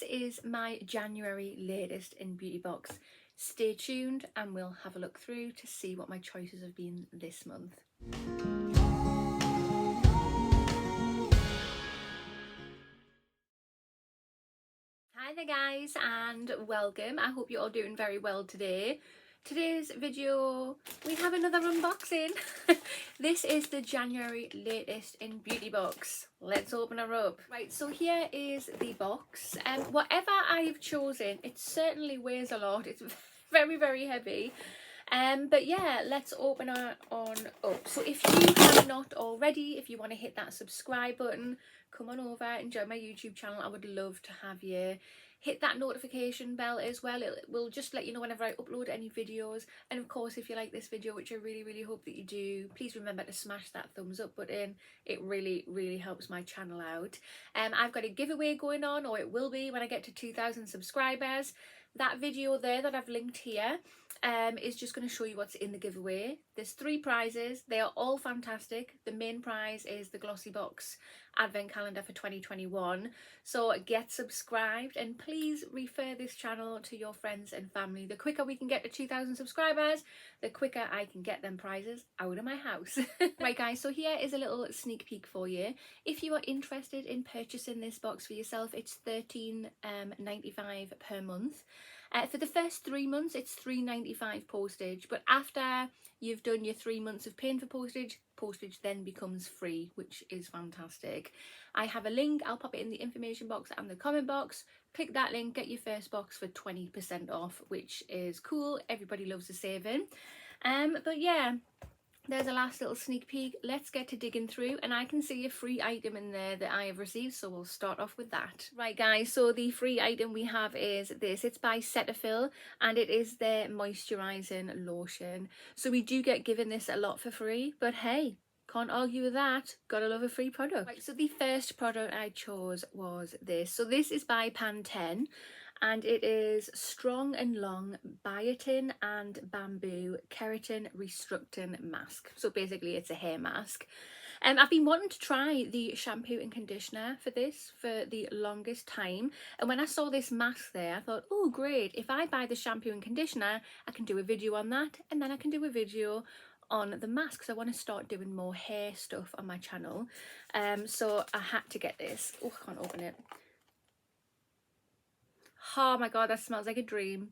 is my January latest in beauty box. Stay tuned and we'll have a look through to see what my choices have been this month. Hi there guys and welcome. I hope you're all doing very well today. Today's video, we have another unboxing. This is the January latest in beauty box. Let's open her up. Right, so here is the box. Whatever I've chosen, it certainly weighs a lot. It's very heavy. But yeah, let's open her on up. So if you have not already, if you want to hit that subscribe button, come on over, enjoy my YouTube channel. I would love to have you. Hit that notification bell as well. It will just let you know whenever I upload any videos. And of course, if you like this video, which I really hope that you do, please remember to smash that thumbs up button. It really helps my channel out. I've got a giveaway going on, or it will be when I get to 2,000 subscribers. That video there that I've linked here is just going to show you what's in the giveaway. There's 3 prizes. They are all fantastic. The main prize is the Glossy Box Advent Calendar for 2021. So get subscribed and please refer this channel to your friends and family. The quicker we can get to 2,000 subscribers, the quicker I can get them prizes out of my house. Right guys, so here is a little sneak peek for you. If you are interested in purchasing this box for yourself, it's $13.95 per month. For the first 3 months, it's $3.95 postage, but after you've done your 3 months of paying for postage, postage then becomes free, which is fantastic. I have a link. I'll pop it in the information box and the comment box. Click that link, get your first box for 20% off, which is cool. Everybody loves a saving. But yeah, there's a last little sneak peek. Let's get to digging through, and I can see a free item in there that I have received, so we'll start off with that. Right guys, so the free item we have is this. It's by Cetaphil and it is their moisturizing lotion. So we do get given this a lot for free, but hey, can't argue with that. Gotta love a free product. Right, so the first product I chose was this. So this is by Pantene and it is Strong and Long Biotin and Bamboo Keratin Restructing Mask. So basically it's a hair mask. I've been wanting to try the shampoo and conditioner for this for the longest time, and when I saw this mask there I thought, oh great, if I buy the shampoo and conditioner I can do a video on that, and then I can do a video on the mask, because I want to start doing more hair stuff on my channel. So I had to get this. Oh, I can't open it. Oh my god, that smells like a dream.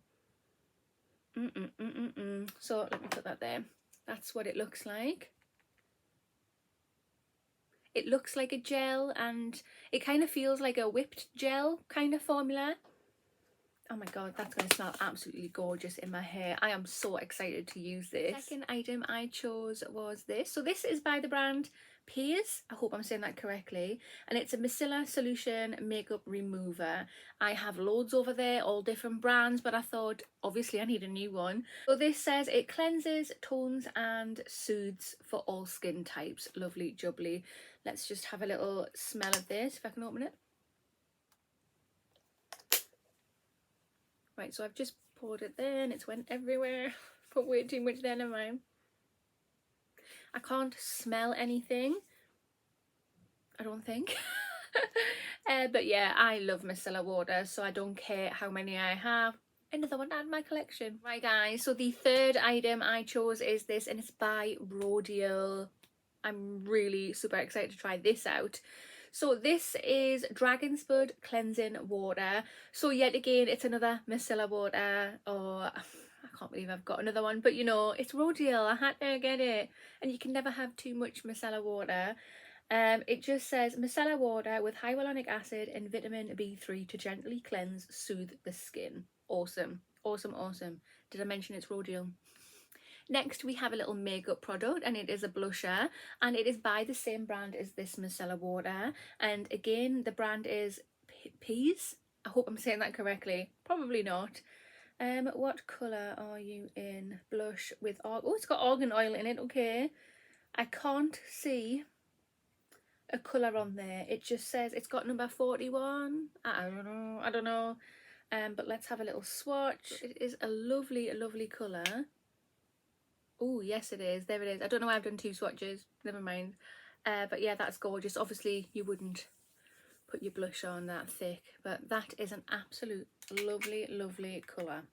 So let me put that there. That's what it looks like. It looks like a gel, and it kind of feels like a whipped gel kind of formula. Oh my god, that's going to smell absolutely gorgeous in my hair. I am so excited to use this. Second item I chose was this. So this is by the brand Paese. I hope I'm saying that correctly. And it's a Macilla Solution Makeup Remover. I have loads over there, all different brands, but I thought obviously I need a new one. So this says it cleanses, tones and soothes for all skin types. Lovely jubbly. Let's just have a little smell of this, if I can open it. Right, so I've just poured it there and it's went everywhere. Put way too much there, never mind. I can't smell anything, I don't think. But yeah, I love micellar water, so I don't care how many I have. Another one to add my collection. Right guys, so the third item I chose is this, and it's by Rodial. I'm really super excited to try this out. So this is Dragonsburg cleansing water. So yet again, it's another micellar water. Oh, I can't believe I've got another one, but you know, it's Rodial. I had to get it, and you can never have too much micellar water. It just says micellar water with hyaluronic acid and vitamin B3 to gently cleanse, soothe the skin. Awesome. Did I mention it's Rodial? Next we have a little makeup product, and it is a blusher, and it is by the same brand as this micellar water, and again the brand is Paese. I hope I'm saying that correctly, probably not. What colour are you in? Blush with oh, it's got argan oil in it. Okay, I can't see a colour on there. It just says it's got number 41. I don't know. But let's have a little swatch. It is a lovely colour. Oh yes it is, there it is. I don't know why I've done 2 swatches, never mind. But yeah, that's gorgeous. Obviously you wouldn't put your blush on that thick, but that is an absolute lovely colour.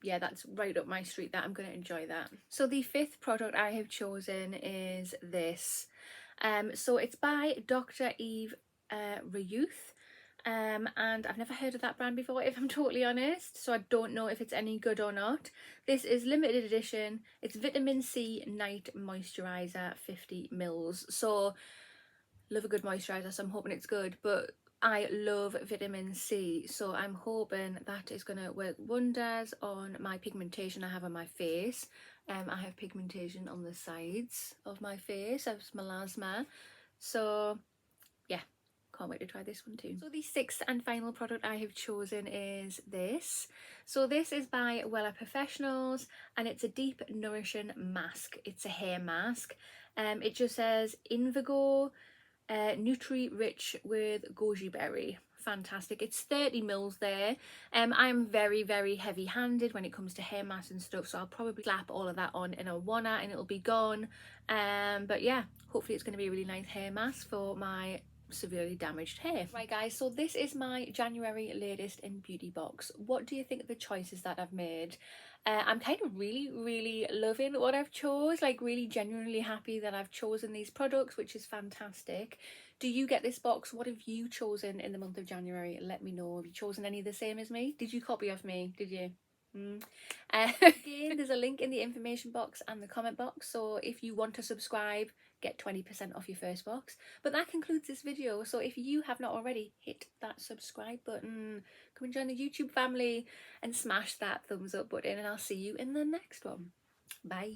Yeah, that's right up my street. That I'm going to enjoy that. So the fifth product I have chosen is this. So it's by Dr. Eve Reyouth. And I've never heard of that brand before, if I'm totally honest, so I don't know if it's any good or not. This is limited edition. It's vitamin C night moisturizer, 50 mils. So love a good moisturizer, so I'm hoping it's good, but I love vitamin C, so I'm hoping that is going to work wonders on my pigmentation I have on my face. I have pigmentation on the sides of my face. I have melasma, so yeah, can't wait to try this one too. So the sixth and final product I have chosen is this. So this is by Wella Professionals, and it's a deep nourishing mask. It's a hair mask. It just says Invigo Nutri-Rich with goji berry. Fantastic. It's 30 mils there. I'm very heavy-handed when it comes to hair masks and stuff, so I'll probably slap all of that on in a one-er and it'll be gone. But yeah, hopefully it's going to be a really nice hair mask for my severely damaged hair. Right guys, so this is my January latest in beauty box. What do you think of the choices that I've made? I'm kind of really loving what I've chose, like really genuinely happy that I've chosen these products, which is fantastic. Do you get this box? What have you chosen in the month of January? Let me know. Have you chosen any the same as me? Did you copy off me? Did you? Again, there's a link in the information box and the comment box, so if you want to subscribe, get 20% off your first box. But that concludes this video, so if you have not already, hit that subscribe button, come and join the YouTube family and smash that thumbs up button, and I'll see you in the next one. Bye.